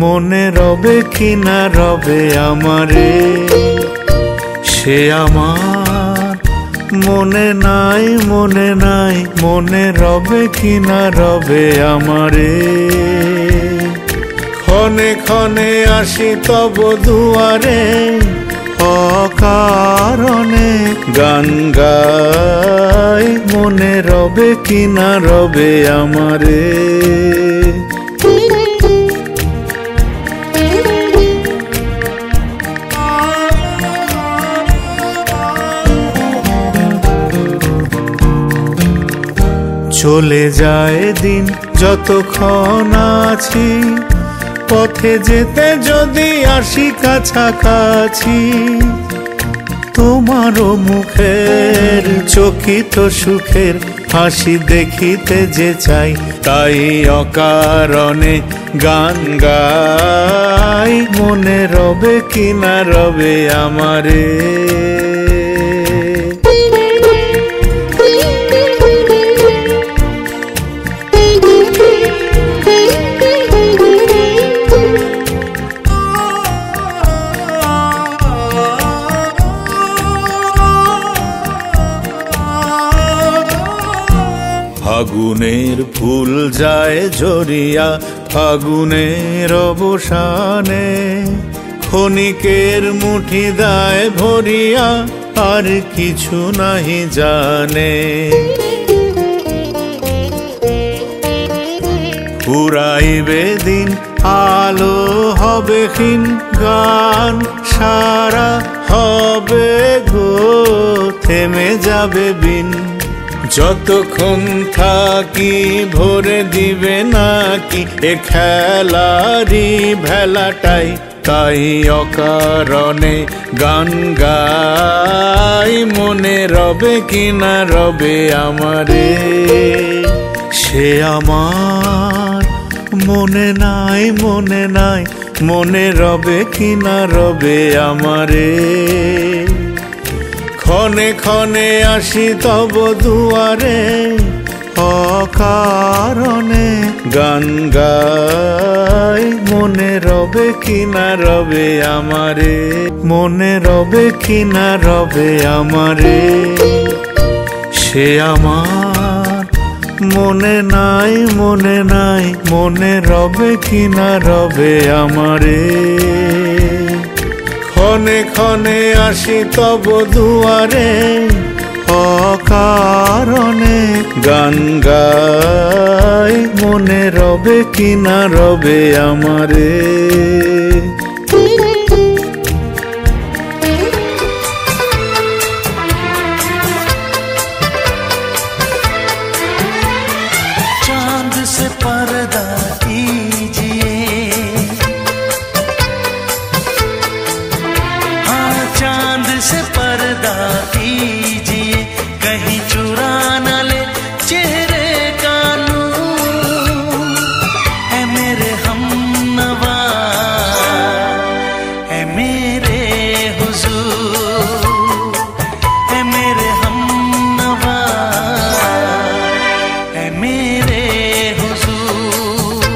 মনে রবে কি না রবে আমারে, সে আমার মনে নাই মনে নাই, মনে রবে কি না রবে আমারে। ক্ষণে ক্ষণে আসি তব দুয়ারে, অকারণে গান গাই, মনে রবে কি না রবে আমারে। চলে যায় দিন যতক্ষণ আছি, পথে যেতে যদি আসি কাছাকাছি, তোমারও মুখের চকিত সুখের হাসি দেখিতে যে চাই, তাই অকারণে গান গাই, মনে রবে কি না রবে আমারে। ফাগুনের ফুল যায় ঝরিয়া ফাগুনের অবসানে, ক্ষণিকের মুঠি দায় ভরিয়া আর কিছু নাহি জানে। ফুরাইবে দিন আলো হবে ক্ষীণ, গান সারা হবে গো থেমে যাবে বিন। যতক্ষণ থাকি ভরে দিবে নাকি এ খেলারি ভেলাটাই, তাই অকারণে গান গাই, মনে রবে কি না রবে আমারে। সে আমার মনে নাই মনে নাই, মনে রবে কি না রবে আমারে। ক্ষণে ক্ষণে আসি তব দুয়ারে, অকারণে গান গাই, মনে রবে কি না রবে আমারে। মনে রবে কি না রবে আমারে। সে আমার মনে নাই মনে নাই, মনে রবে কি না রবে আমারে। ক্ষণে ক্ষণে আসি তব দুয়ারে, অকারণে গান গাই, মনে রবে কি না রবে আমারে। चांद से पर्दा कीजिए, हाँ चांद से पर्दा कीजिए, कहीं चुरा न ले चेहरे का नूर। ऐ मेरे हमनवा, ऐ मेरे हुजूर, ऐ मेरे हमनवा, ऐ मेरे हुजूर।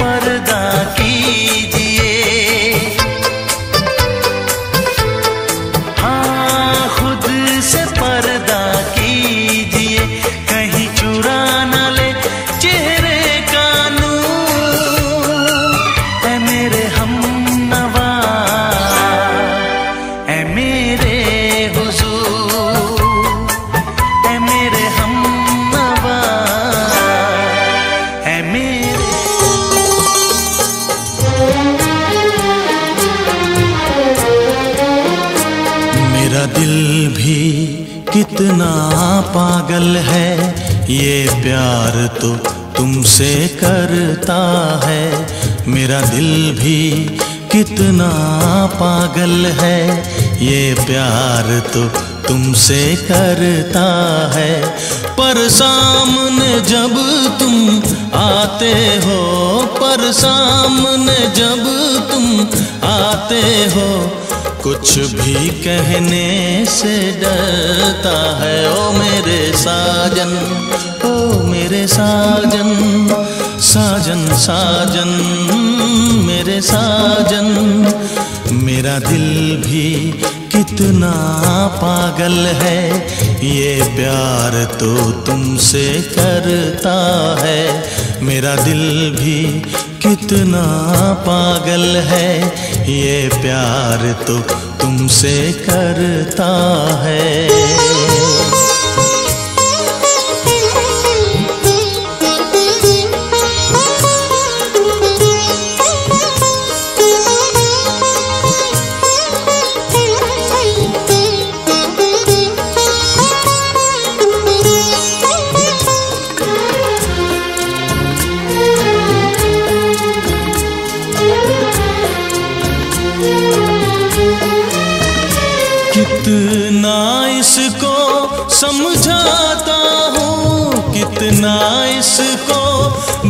पर्दा कीजिए। हाँ, खुद से पर्दा कीजिए, कहीं चुरा न ले चेहरे का नूर। ऐ मेरे हमनवा, ऐ मेरे हुजूर, ऐ मेरे हमनवा, ऐ मेरे। मेरा दिल भी कितना पागल है, ये प्यार तो तुमसे करता है। मेरा दिल भी कितना पागल है, ये प्यार तो तुमसे करता है। पर सामने जब तुम आते हो, पर सामने जब तुम आते हो, कुछ भी कहने से डरता है। ओ मेरे साजन, ओ मेरे साजन, साजन साजन मेरे साजन। मेरा दिल भी कितना पागल है, ये प्यार तो तुमसे करता है। मेरा दिल भी कितना पागल है, ये प्यार तो तुमसे करता है। कितना इसको समझाता हूँ, कितना इसको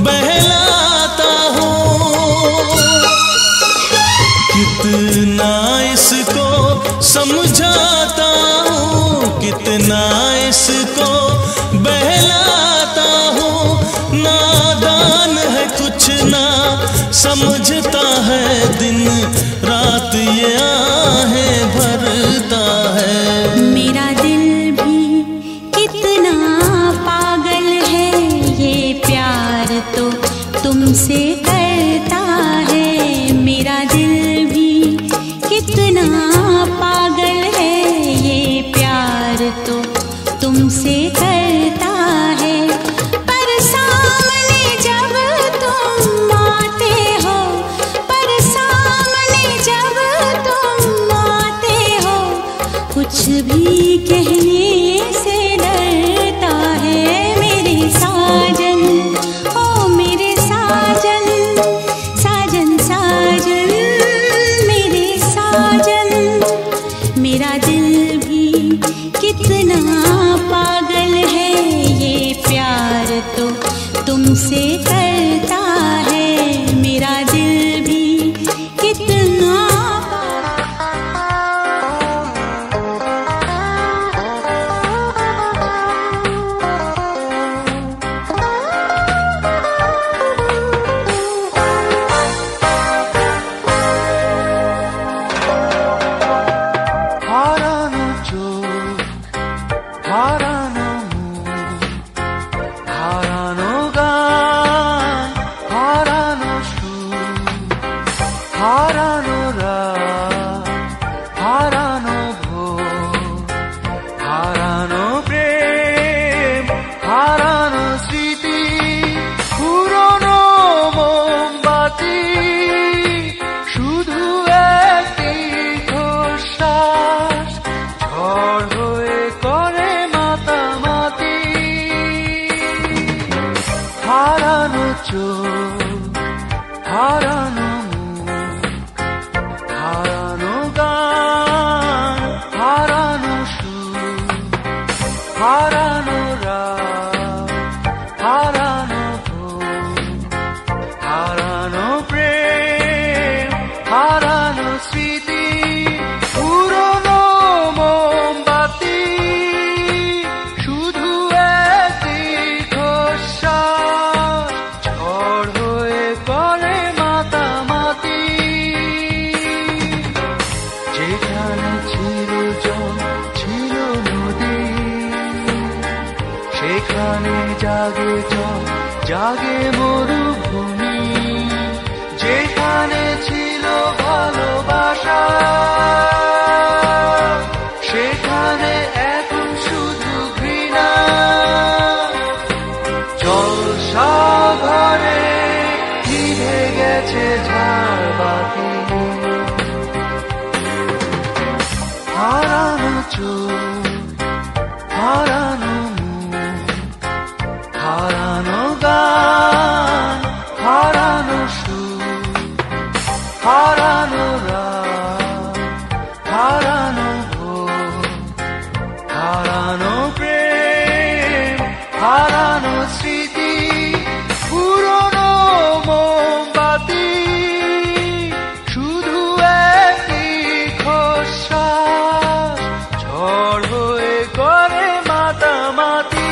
बहलाता हूँ, कितना इसको समझाता हूँ, कितना इसको बहलाता हूँ। नादान है कुछ ना समझता है, दिन रात ये आहें भरता है। मेरा दिल भी कितना पागल है, ये प्यार तो तुमसे करता है। मेरा दिल भी कितना पागल है, ये प्यार तो तुमसे करता है। पर सामने जब तुम आते हो, पर सामने जब तुम आते हो, कुछ भी कहने से डरता है। मेरे साजन, ओ मेरे साजन, साजन साजन मेरे साजन। मेरा दिल भी कितना पागल है, ये प्यार तो तुमसे करता है। मेरा दिल भी कितना হারানো চোখ, হারানো মুখ, হারানো গান, হারানো সুর, হারানো রাত, হারানো ভোর, হারানো প্রেম, হারানো স্মৃতি, পুরনো মোমবাতি, শুধু একটি শ্বাস ঝড় হয়ে করে মাতামাতি। হারানো চোখ, হারানো মুখ, হারানো গান, হারানো সুর, হারানো রাত, হারানো ভোর, হারানো প্রেম, হারানো স্মৃতি, পুরনো মোমবাতি, শুধু একটি শ্বাস ঝড় হয়ে পড়ে জাগে জল, জাগে মরুভূমি, যেখানে ছিল ভালোবাসা সেখানে এখন শুধু ঘৃণা। জলসাঘরে ঘিরে গেছে ঝাড়বাতি, হারানো চোখ, হারানো মুখ, হারানো গান, হারানো সুর, হারানো রাত, হারানো ভোর, হারানো প্রেম, হারানো স্মৃতি, পুরনো মোমবাতি, শুধু একটি খোসাস ঝড় হয়ে করে মাতামাতি।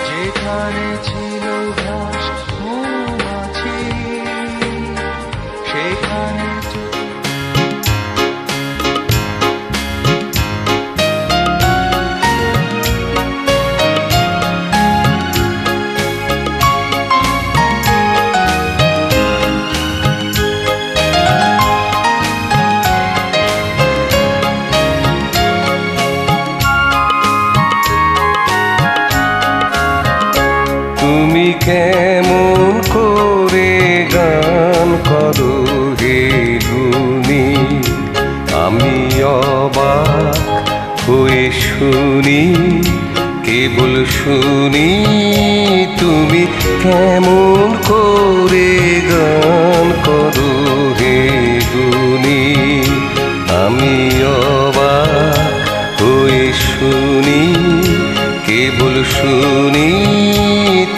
যেখানে ছিল ঘাস মৌমাছি সেখানে তুমি কেমন করে গান করো হে গুণী, আমি অবাক হয়ে শুনি, কেবল শুনি তুমি কেমন করে গান করো হে গুণী, আমি অবাক হয়ে শুনি, কেবল শুনি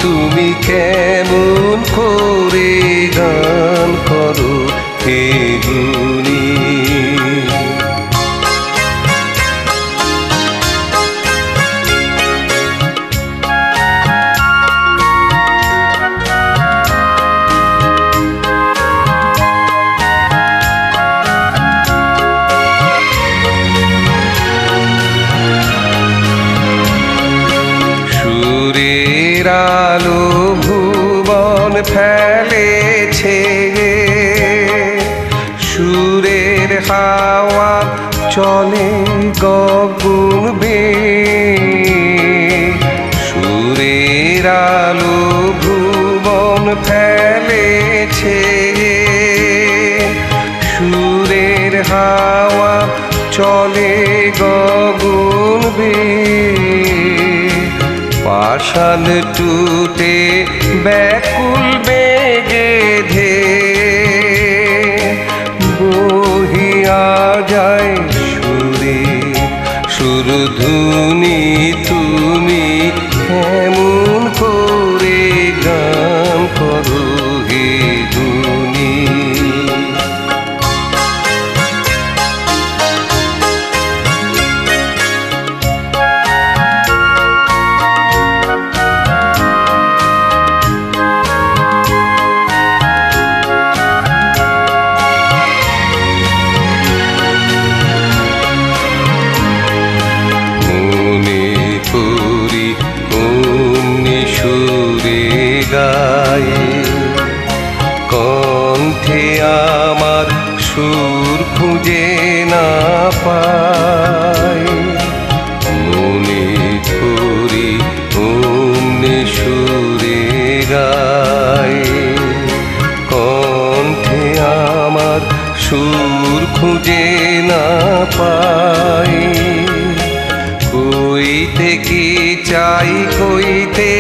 তুমি কেমন করে গান করো হে গুণী। সুরের আলো ভুবন ফেলেছে, সুরের হাওয়া চলে গগন বেয়ে, সুরের আলো ভুবন ফেলেছে, সুরের হাওয়া চলে গগন বেয়ে, পাষাণ টুটে ব্যাকুল বেগে ধে বহিয়া যায় সুরে সুরধুনি, তুমি কেমন করে গান করো হে গুণী। কণ্ঠে আমার সুর খুঁজে না পাই, মনে করি অমনি সুরে গাই, কণ্ঠে আমার সুর খুঁজে না পাই, কইতে কি চাই কইতে